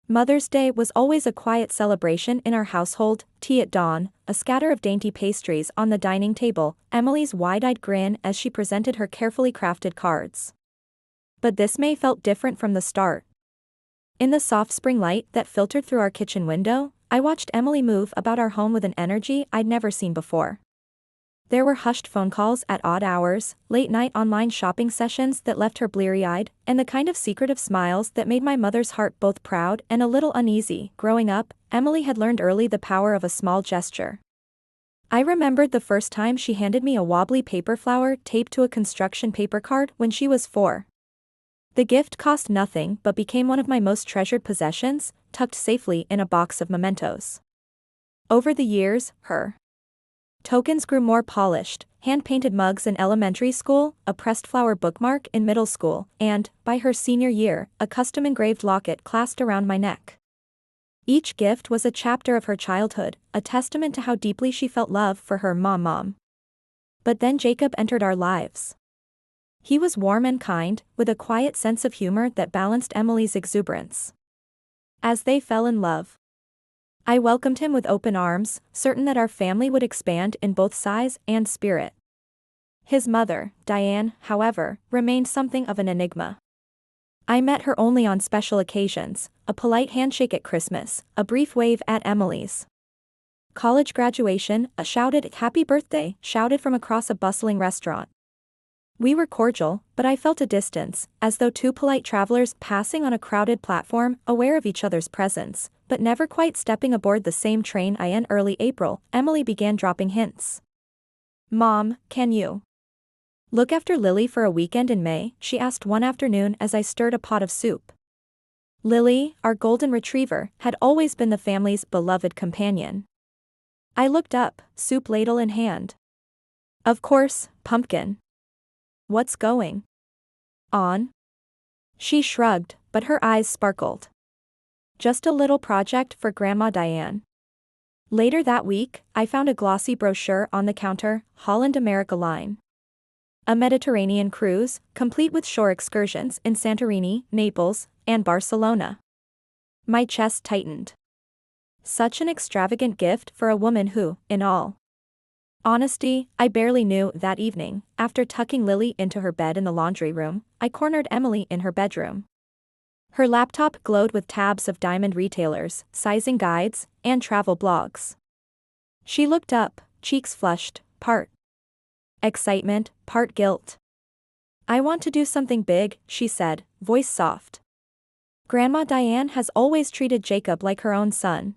Mother's Day was always a quiet celebration in our household, tea at dawn, a scatter of dainty pastries on the dining table, Emily's wide-eyed grin as she presented her carefully crafted cards. But this May felt different from the start. In the soft spring light that filtered through our kitchen window, I watched Emily move about our home with an energy I'd never seen before. There were hushed phone calls at odd hours, late-night online shopping sessions that left her bleary-eyed, and the kind of secretive smiles that made my mother's heart both proud and a little uneasy. Growing up, Emily had learned early the power of a small gesture. I remembered the first time she handed me a wobbly paper flower taped to a construction paper card when she was 4. The gift cost nothing but became one of my most treasured possessions, tucked safely in a box of mementos. Over the years, her tokens grew more polished, hand-painted mugs in elementary school, a pressed flower bookmark in middle school, and, by her senior year, a custom-engraved locket clasped around my neck. Each gift was a chapter of her childhood, a testament to how deeply she felt love for her mom. But then Jacob entered our lives. He was warm and kind, with a quiet sense of humor that balanced Emily's exuberance. As they fell in love, I welcomed him with open arms, certain that our family would expand in both size and spirit. His mother, Diane, however, remained something of an enigma. I met her only on special occasions, a polite handshake at Christmas, a brief wave at Emily's college graduation, a shouted "Happy Birthday" shouted from across a bustling restaurant. We were cordial, but I felt a distance, as though two polite travelers passing on a crowded platform, aware of each other's presence, but never quite stepping aboard the same train. In early April, Emily began dropping hints. "Mom, can you look after Lily for a weekend in May?" she asked one afternoon as I stirred a pot of soup. Lily, our golden retriever, had always been the family's beloved companion. I looked up, soup ladle in hand. "Of course, Pumpkin. What's going on?" She shrugged, but her eyes sparkled. "Just a little project for Grandma Diane." Later that week, I found a glossy brochure on the counter, Holland America Line. A Mediterranean cruise, complete with shore excursions in Santorini, Naples, and Barcelona. My chest tightened. Such an extravagant gift for a woman who, in all honesty, I barely knew. That evening, after tucking Lily into her bed in the laundry room, I cornered Emily in her bedroom. Her laptop glowed with tabs of diamond retailers, sizing guides, and travel blogs. She looked up, cheeks flushed, part excitement, part guilt. "I want to do something big," she said, voice soft. "Grandma Diane has always treated Jacob like her own son.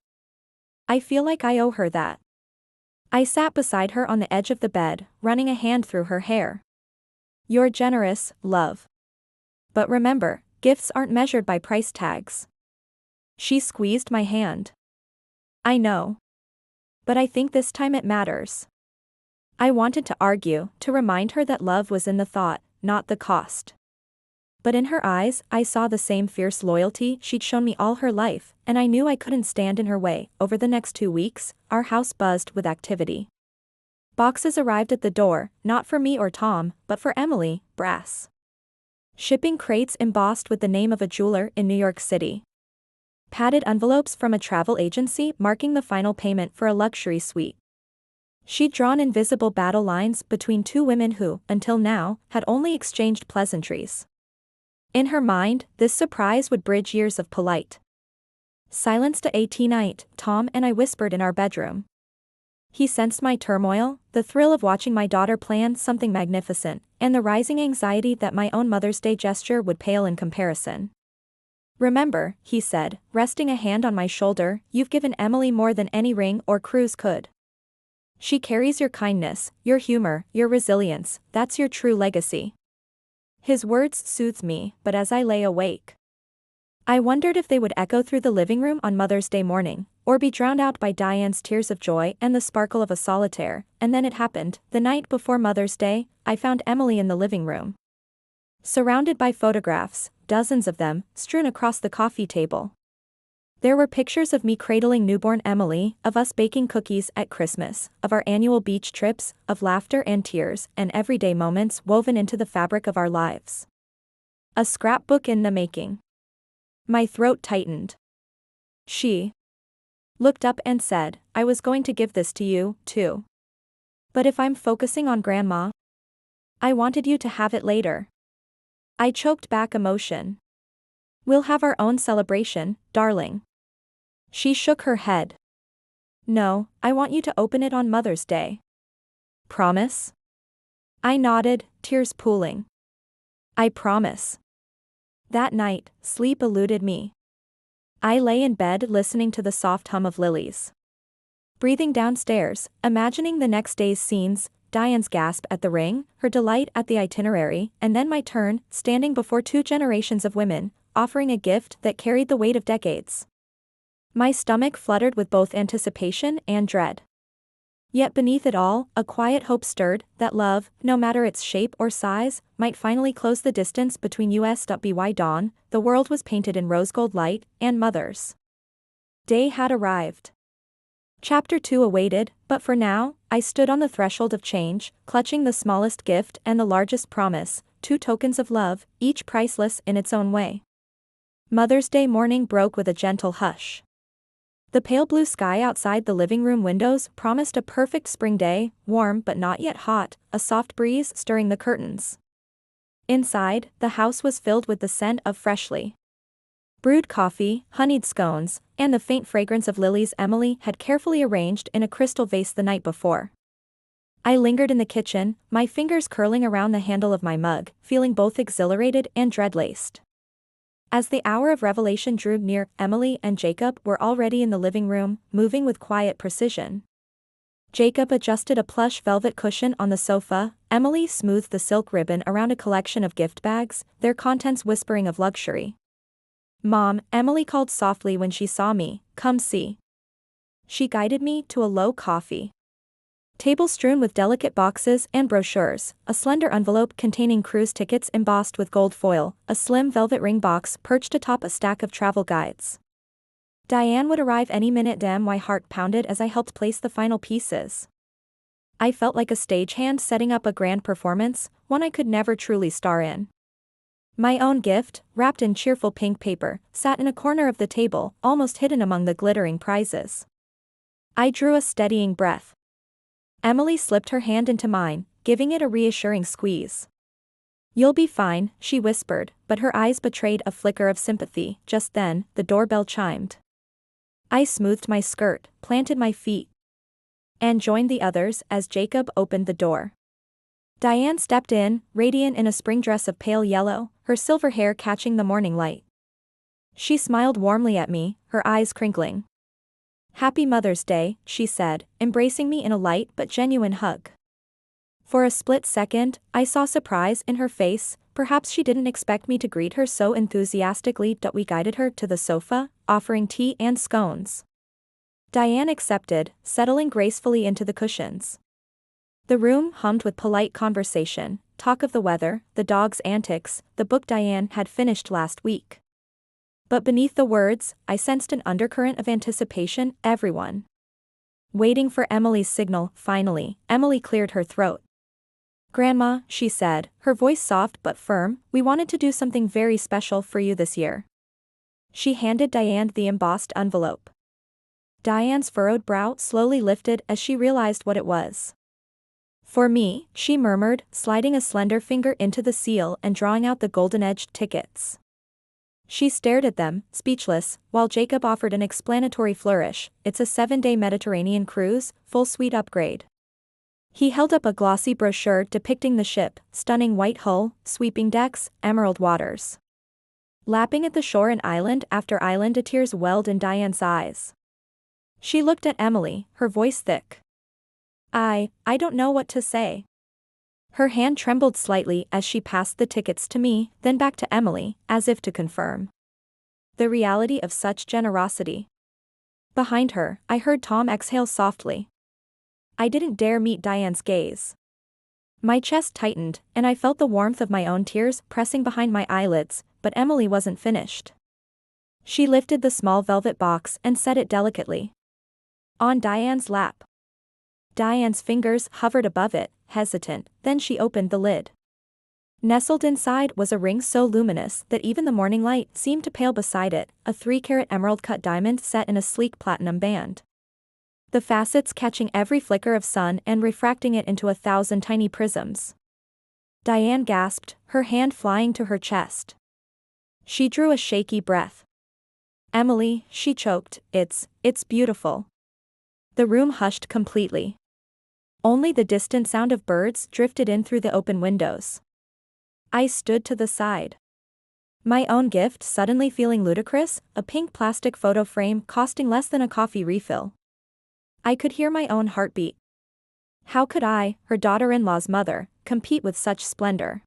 I feel like I owe her that." I sat beside her on the edge of the bed, running a hand through her hair. "You're generous, love. But remember, gifts aren't measured by price tags." She squeezed my hand. "I know. But I think this time it matters." I wanted to argue, to remind her that love was in the thought, not the cost. But in her eyes, I saw the same fierce loyalty she'd shown me all her life, and I knew I couldn't stand in her way. Over the next 2 weeks, our house buzzed with activity. Boxes arrived at the door, not for me or Tom, but for Emily, brass shipping crates embossed with the name of a jeweler in New York City. Padded envelopes from a travel agency marking the final payment for a luxury suite. She'd drawn invisible battle lines between two women who, until now, had only exchanged pleasantries. In her mind, this surprise would bridge years of polite silence. To 18 night, Tom and I whispered in our bedroom. He sensed my turmoil, the thrill of watching my daughter plan something magnificent, and the rising anxiety that my own Mother's Day gesture would pale in comparison. "Remember," he said, resting a hand on my shoulder, "you've given Emily more than any ring or cruise could. She carries your kindness, your humor, your resilience. That's your true legacy." His words soothed me, but as I lay awake, I wondered if they would echo through the living room on Mother's Day morning, or be drowned out by Diane's tears of joy and the sparkle of a solitaire. And then it happened. The night before Mother's Day, I found Emily in the living room, surrounded by photographs, dozens of them, strewn across the coffee table. There were pictures of me cradling newborn Emily, of us baking cookies at Christmas, of our annual beach trips, of laughter and tears, and everyday moments woven into the fabric of our lives. A scrapbook in the making. My throat tightened. She looked up and said, I was going to give this to you, too. But if I'm focusing on Grandma, I wanted you to have it later. I choked back emotion. We'll have our own celebration, darling. She shook her head. No, I want you to open it on Mother's Day. Promise? I nodded, tears pooling. I promise. That night, sleep eluded me. I lay in bed listening to the soft hum of lilies. Breathing downstairs, imagining the next day's scenes, Diane's gasp at the ring, her delight at the itinerary, and then my turn, standing before 2 generations of women, offering a gift that carried the weight of decades. My stomach fluttered with both anticipation and dread. Yet beneath it all, a quiet hope stirred, that love, no matter its shape or size, might finally close the distance between us. Dawn, the world was painted in rose gold light, and Mother's Day had arrived. Chapter 2 awaited, but for now, I stood on the threshold of change, clutching the smallest gift and the largest promise, 2 tokens of love, each priceless in its own way. Mother's Day morning broke with a gentle hush. The pale blue sky outside the living room windows promised a perfect spring day, warm but not yet hot, a soft breeze stirring the curtains. Inside, the house was filled with the scent of freshly brewed coffee, honeyed scones, and the faint fragrance of lilies Emily had carefully arranged in a crystal vase the night before. I lingered in the kitchen, my fingers curling around the handle of my mug, feeling both exhilarated and dread-laced. As the hour of revelation drew near, Emily and Jacob were already in the living room, moving with quiet precision. Jacob adjusted a plush velvet cushion on the sofa, Emily smoothed the silk ribbon around a collection of gift bags, their contents whispering of luxury. Mom, Emily called softly when she saw me, come see. She guided me to a low coffee table strewn with delicate boxes and brochures, a slender envelope containing cruise tickets embossed with gold foil, a slim velvet ring box perched atop a stack of travel guides. Diane would arrive any minute. Damn, my heart pounded as I helped place the final pieces. I felt like a stagehand setting up a grand performance, one I could never truly star in. My own gift, wrapped in cheerful pink paper, sat in a corner of the table, almost hidden among the glittering prizes. I drew a steadying breath. Emily slipped her hand into mine, giving it a reassuring squeeze. You'll be fine, she whispered, but her eyes betrayed a flicker of sympathy. Just then, the doorbell chimed. I smoothed my skirt, planted my feet, and joined the others as Jacob opened the door. Diane stepped in, radiant in a spring dress of pale yellow, her silver hair catching the morning light. She smiled warmly at me, her eyes crinkling. Happy Mother's Day, she said, embracing me in a light but genuine hug. For a split second, I saw surprise in her face, perhaps she didn't expect me to greet her so enthusiastically. We guided her to the sofa, offering tea and scones. Diane accepted, settling gracefully into the cushions. The room hummed with polite conversation, talk of the weather, the dog's antics, the book Diane had finished last week. But beneath the words, I sensed an undercurrent of anticipation. Everyone waiting for Emily's signal. Finally, Emily cleared her throat. Grandma, she said, her voice soft but firm, we wanted to do something very special for you this year. She handed Diane the embossed envelope. Diane's furrowed brow slowly lifted as she realized what it was. For me, she murmured, sliding a slender finger into the seal and drawing out the golden-edged tickets. She stared at them, speechless, while Jacob offered an explanatory flourish. It's a 7-day Mediterranean cruise, full suite upgrade. He held up a glossy brochure depicting the ship, stunning white hull, sweeping decks, emerald waters. Lapping at the shore and island after island, tears welled in Diane's eyes. She looked at Emily, her voice thick. I don't know what to say. Her hand trembled slightly as she passed the tickets to me, then back to Emily, as if to confirm the reality of such generosity. Behind her, I heard Tom exhale softly. I didn't dare meet Diane's gaze. My chest tightened, and I felt the warmth of my own tears pressing behind my eyelids, but Emily wasn't finished. She lifted the small velvet box and set it delicately on Diane's lap. Diane's fingers hovered above it, hesitant, then she opened the lid. Nestled inside was a ring so luminous that even the morning light seemed to pale beside it, a 3-carat emerald-cut diamond set in a sleek platinum band. The facets catching every flicker of sun and refracting it into 1,000 tiny prisms. Diane gasped, her hand flying to her chest. She drew a shaky breath. "Emily," she choked, it's beautiful." The room hushed completely. Only the distant sound of birds drifted in through the open windows. I stood to the side. My own gift suddenly feeling ludicrous, a pink plastic photo frame costing less than a coffee refill. I could hear my own heartbeat. How could I, her daughter-in-law's mother, compete with such splendor?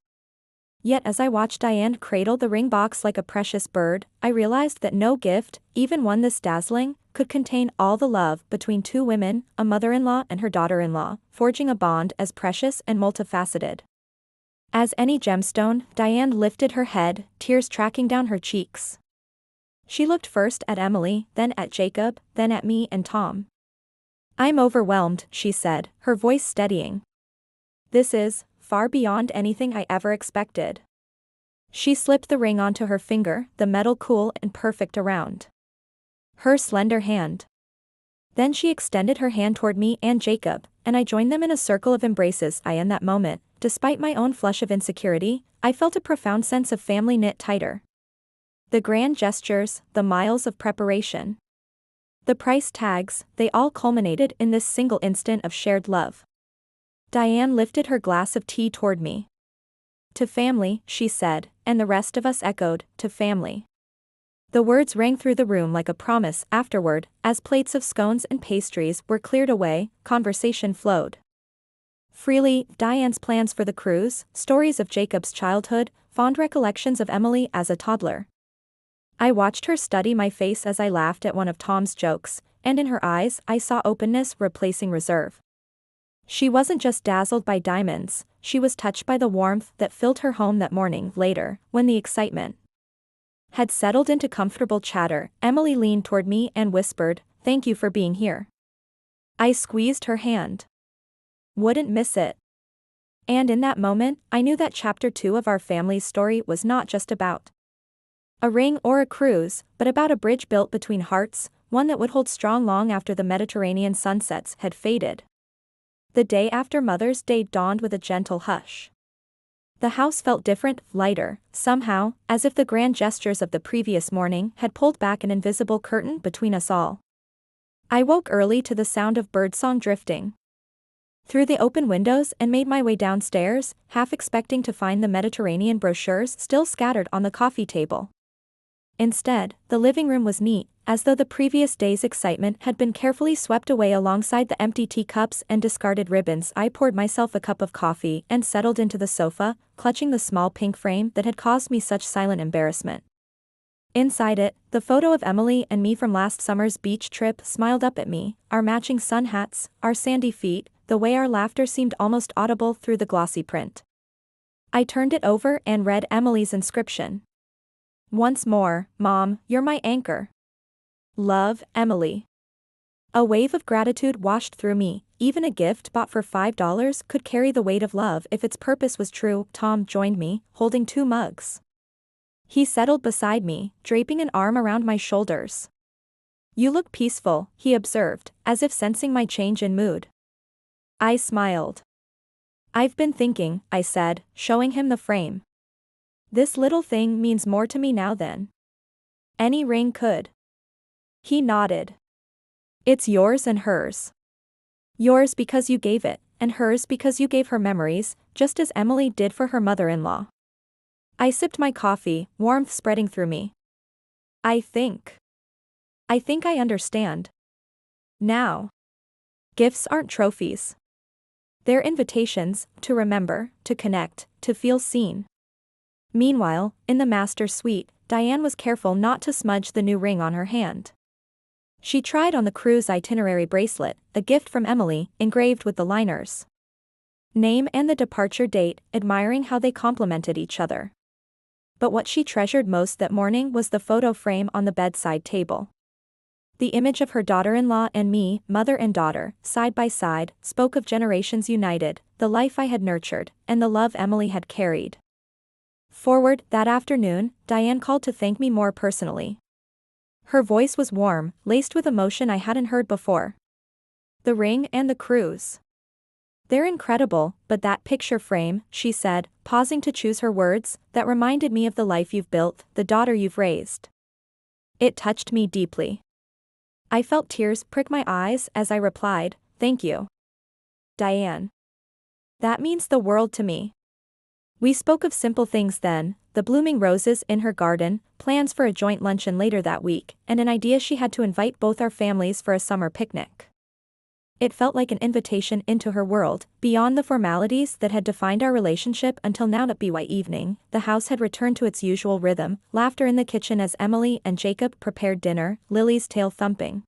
Yet as I watched Diane cradle the ring box like a precious bird, I realized that no gift, even one this dazzling, could contain all the love between two women, a mother-in-law and her daughter-in-law, forging a bond as precious and multifaceted as any gemstone. Diane lifted her head, tears tracking down her cheeks. She looked first at Emily, then at Jacob, then at me and Tom. "I'm overwhelmed," she said, her voice steadying. "This is far beyond anything I ever expected." She slipped the ring onto her finger, the metal cool and perfect around her slender hand. Then she extended her hand toward me and Jacob, and I joined them in a circle of embraces. In that moment, despite my own flush of insecurity, I felt a profound sense of family knit tighter. The grand gestures, the miles of preparation, the price tags, they all culminated in this single instant of shared love. Diane lifted her glass of tea toward me. "To family," she said, and the rest of us echoed, "To family." The words rang through the room like a promise. Afterward, as plates of scones and pastries were cleared away, conversation flowed freely. Diane's plans for the cruise, stories of Jacob's childhood, fond recollections of Emily as a toddler. I watched her study my face as I laughed at one of Tom's jokes, and in her eyes I saw openness replacing reserve. She wasn't just dazzled by diamonds, she was touched by the warmth that filled her home that morning. Later, when the excitement had settled into comfortable chatter, Emily leaned toward me and whispered, "Thank you for being here." I squeezed her hand. "Wouldn't miss it." And in that moment, I knew that chapter 2 of our family's story was not just about a ring or a cruise, but about a bridge built between hearts, one that would hold strong long after the Mediterranean sunsets had faded. The day after Mother's Day dawned with a gentle hush. The house felt different, lighter, somehow, as if the grand gestures of the previous morning had pulled back an invisible curtain between us all. I woke early to the sound of birdsong drifting through the open windows and made my way downstairs, half expecting to find the Mediterranean brochures still scattered on the coffee table. Instead, the living room was neat, as though the previous day's excitement had been carefully swept away alongside the empty teacups and discarded ribbons. I poured myself a cup of coffee and settled into the sofa, clutching the small pink frame that had caused me such silent embarrassment. Inside it, the photo of Emily and me from last summer's beach trip smiled up at me, our matching sun hats, our sandy feet, the way our laughter seemed almost audible through the glossy print. I turned it over and read Emily's inscription. "Once more, Mom, you're my anchor. Love, Emily." A wave of gratitude washed through me. Even a gift bought for $5 could carry the weight of love if its purpose was true. Tom joined me, holding 2 mugs. He settled beside me, draping an arm around my shoulders. "You look peaceful," he observed, as if sensing my change in mood. I smiled. "I've been thinking," I said, showing him the frame. "This little thing means more to me now than any ring could." He nodded. "It's yours and hers. Yours because you gave it, and hers because you gave her memories, just as Emily did for her mother-in-law." I sipped my coffee, warmth spreading through me. I think I understand now. Gifts aren't trophies. They're invitations, to remember, to connect, to feel seen. Meanwhile, in the master suite, Diane was careful not to smudge the new ring on her hand. She tried on the cruise itinerary bracelet, a gift from Emily, engraved with the liner's name and the departure date, admiring how they complemented each other. But what she treasured most that morning was the photo frame on the bedside table. The image of her daughter-in-law and me, mother and daughter, side by side, spoke of generations united, the life I had nurtured, and the love Emily had carried. Forward, that afternoon, Diane called to thank me more personally. Her voice was warm, laced with emotion I hadn't heard before. The ring and the cruise. They're incredible, but that picture frame, she said, pausing to choose her words, that reminded me of the life you've built, the daughter you've raised. It touched me deeply. I felt tears prick my eyes as I replied, "Thank you, Diane. That means the world to me." We spoke of simple things then, the blooming roses in her garden, plans for a joint luncheon later that week, and an idea she had to invite both our families for a summer picnic. It felt like an invitation into her world, beyond the formalities that had defined our relationship until now. That BY evening, the house had returned to its usual rhythm, laughter in the kitchen as Emily and Jacob prepared dinner, Lily's tail thumping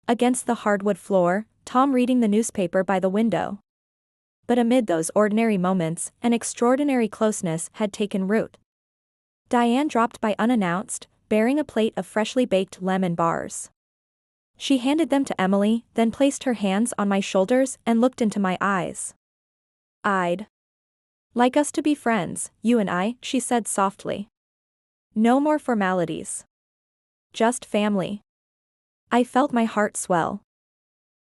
against the hardwood floor, Tom reading the newspaper by the window. But amid those ordinary moments, an extraordinary closeness had taken root. Diane dropped by unannounced, bearing a plate of freshly baked lemon bars. She handed them to Emily, then placed her hands on my shoulders and looked into my eyes. "I'd like us to be friends, you and I," she said softly. "No more formalities. Just family." I felt my heart swell.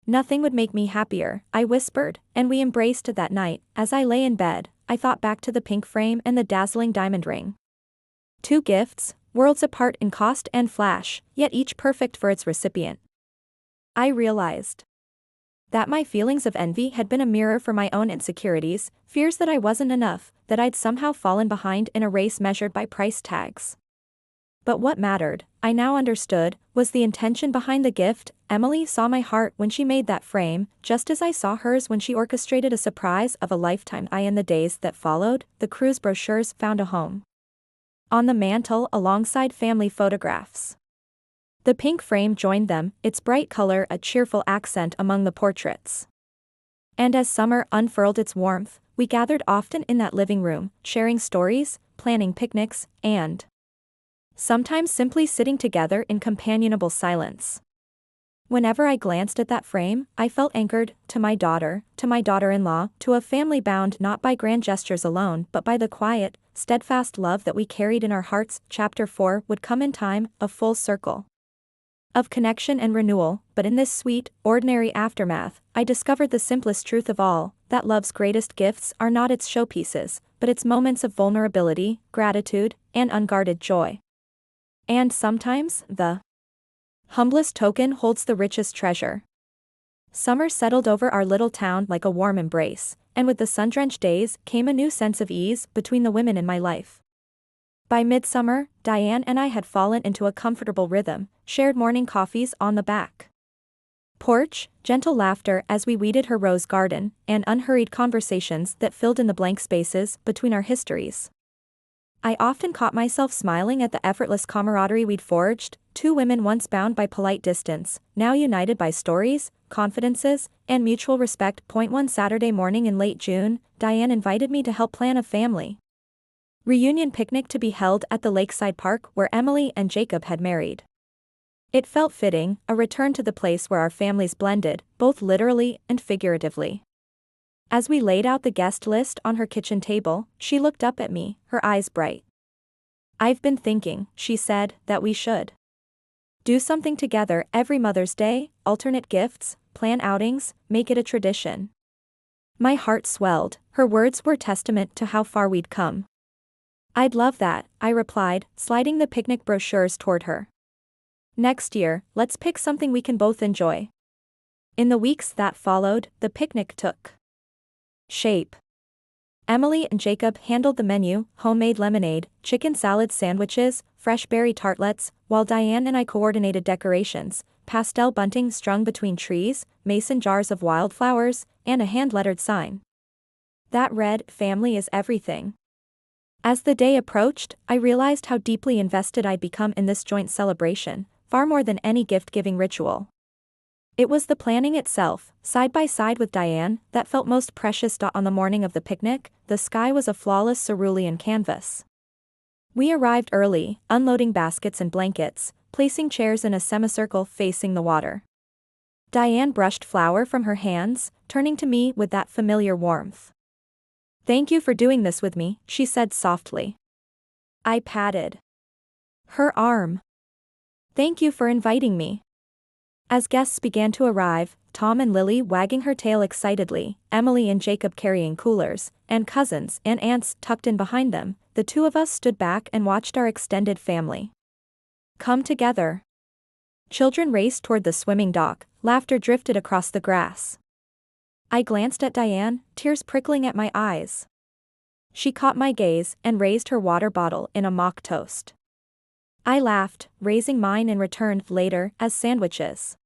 "Nothing would make me happier," I whispered, and we embraced that night. As I lay in bed, I thought back to the pink frame and the dazzling diamond ring. Two gifts, worlds apart in cost and flash, yet each perfect for its recipient. I realized that my feelings of envy had been a mirror for my own insecurities, fears that I wasn't enough, that I'd somehow fallen behind in a race measured by price tags. But what mattered, I now understood, was the intention behind the gift. Emily saw my heart when she made that frame, just as I saw hers when she orchestrated a surprise of a lifetime. In the days that followed, the cruise brochures found a home on the mantle alongside family photographs. The pink frame joined them, its bright color a cheerful accent among the portraits. And as summer unfurled its warmth, we gathered often in that living room, sharing stories, planning picnics, and sometimes simply sitting together in companionable silence. Whenever I glanced at that frame, I felt anchored to my daughter-in-law, to a family bound not by grand gestures alone but by the quiet, steadfast love that we carried in our hearts. Chapter 4 would come in time, a full circle of connection and renewal, but in this sweet, ordinary aftermath, I discovered the simplest truth of all, that love's greatest gifts are not its showpieces, but its moments of vulnerability, gratitude, and unguarded joy. And sometimes, the humblest token holds the richest treasure. Summer settled over our little town like a warm embrace, and with the sun-drenched days came a new sense of ease between the women in my life. By midsummer, Diane and I had fallen into a comfortable rhythm, shared morning coffees on the back porch, gentle laughter as we weeded her rose garden, and unhurried conversations that filled in the blank spaces between our histories. I often caught myself smiling at the effortless camaraderie we'd forged, two women once bound by polite distance, now united by stories, confidences, and mutual respect. One Saturday morning in late June, Diane invited me to help plan a family reunion picnic to be held at the lakeside park where Emily and Jacob had married. It felt fitting, a return to the place where our families blended, both literally and figuratively. As we laid out the guest list on her kitchen table, she looked up at me, her eyes bright. "I've been thinking," she said, "that we should do something together every Mother's Day, alternate gifts, plan outings, make it a tradition." My heart swelled, her words were testament to how far we'd come. "I'd love that," I replied, sliding the picnic brochures toward her. "Next year, let's pick something we can both enjoy." In the weeks that followed, the picnic took shape. Emily and Jacob handled the menu, homemade lemonade, chicken salad sandwiches, fresh berry tartlets, while Diane and I coordinated decorations, pastel bunting strung between trees, mason jars of wildflowers, and a hand-lettered sign that read, "Family is everything." As the day approached, I realized how deeply invested I'd become in this joint celebration, far more than any gift-giving ritual. It was the planning itself, side by side with Diane, that felt most precious. On the morning of the picnic, the sky was a flawless cerulean canvas. We arrived early, unloading baskets and blankets, placing chairs in a semicircle facing the water. Diane brushed flour from her hands, turning to me with that familiar warmth. "Thank you for doing this with me," she said softly. I patted her arm. Thank you for inviting me. As guests began to arrive, Tom and Lily wagging her tail excitedly, Emily and Jacob carrying coolers, and cousins and aunts tucked in behind them, the two of us stood back and watched our extended family come together. Children raced toward the swimming dock, laughter drifted across the grass. I glanced at Diane, tears prickling at my eyes. She caught my gaze and raised her water bottle in a mock toast. I laughed, raising mine in return later as sandwiches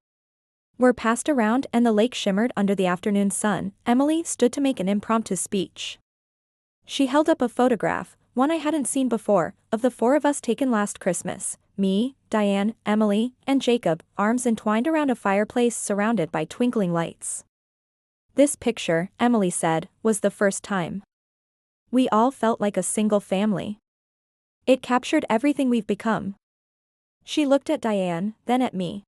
were passed around and the lake shimmered under the afternoon sun. Emily stood to make an impromptu speech. She held up a photograph, one I hadn't seen before, of the four of us taken last Christmas, me, Diane, Emily, and Jacob, arms entwined around a fireplace surrounded by twinkling lights. This picture, Emily said, was the first time we all felt like a single family. It captured everything we've become. She looked at Diane, then at me.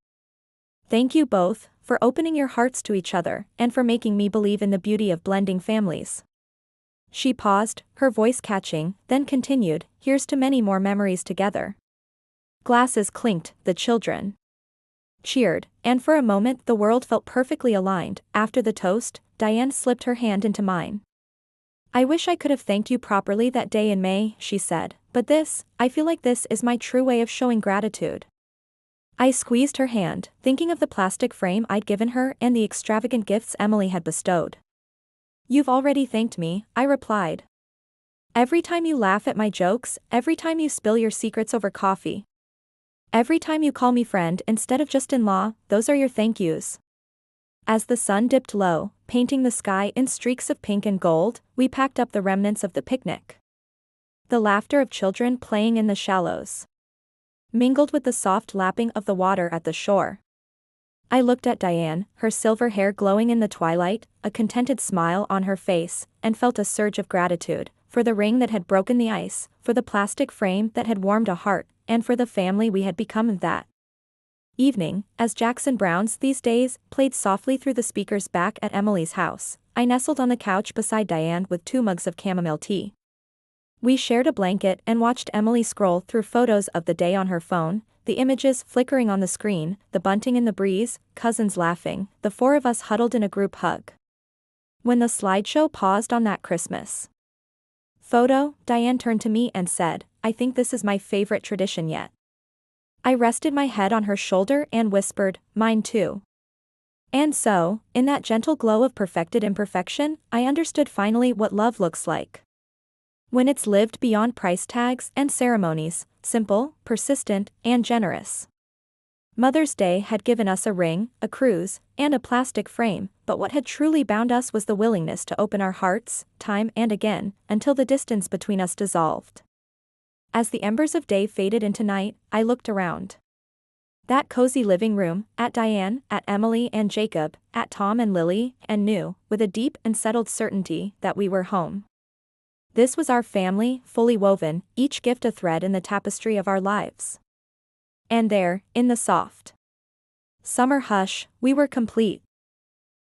Thank you both, for opening your hearts to each other, and for making me believe in the beauty of blending families. She paused, her voice catching, then continued, here's to many more memories together. Glasses clinked, the children cheered, and for a moment the world felt perfectly aligned. After the toast, Diane slipped her hand into mine. I wish I could have thanked you properly that day in May, she said, but I feel like this is my true way of showing gratitude. I squeezed her hand, thinking of the plastic frame I'd given her and the extravagant gifts Emily had bestowed. You've already thanked me, I replied. Every time you laugh at my jokes, every time you spill your secrets over coffee. Every time you call me friend instead of just in-law, those are your thank yous. As the sun dipped low, painting the sky in streaks of pink and gold, we packed up the remnants of the picnic. The laughter of children playing in the shallows mingled with the soft lapping of the water at the shore. I looked at Diane, her silver hair glowing in the twilight, a contented smile on her face, and felt a surge of gratitude, for the ring that had broken the ice, for the plastic frame that had warmed a heart, and for the family we had become that evening. As Jackson Browne's These Days played softly through the speakers back at Emily's house, I nestled on the couch beside Diane with 2 mugs of chamomile tea. We shared a blanket and watched Emily scroll through photos of the day on her phone, the images flickering on the screen, the bunting in the breeze, cousins laughing, the 4 of us huddled in a group hug. When the slideshow paused on that Christmas photo, Diane turned to me and said, I think this is my favorite tradition yet. I rested my head on her shoulder and whispered, mine too. And so, in that gentle glow of perfected imperfection, I understood finally what love looks like. When it's lived beyond price tags and ceremonies, simple, persistent, and generous. Mother's Day had given us a ring, a cruise, and a plastic frame, but what had truly bound us was the willingness to open our hearts, time and again, until the distance between us dissolved. As the embers of day faded into night, I looked around. That cozy living room, at Diane, at Emily and Jacob, at Tom and Lily, and knew, with a deep and settled certainty, that we were home. This was our family, fully woven, each gift a thread in the tapestry of our lives. And there, in the soft summer hush, we were complete.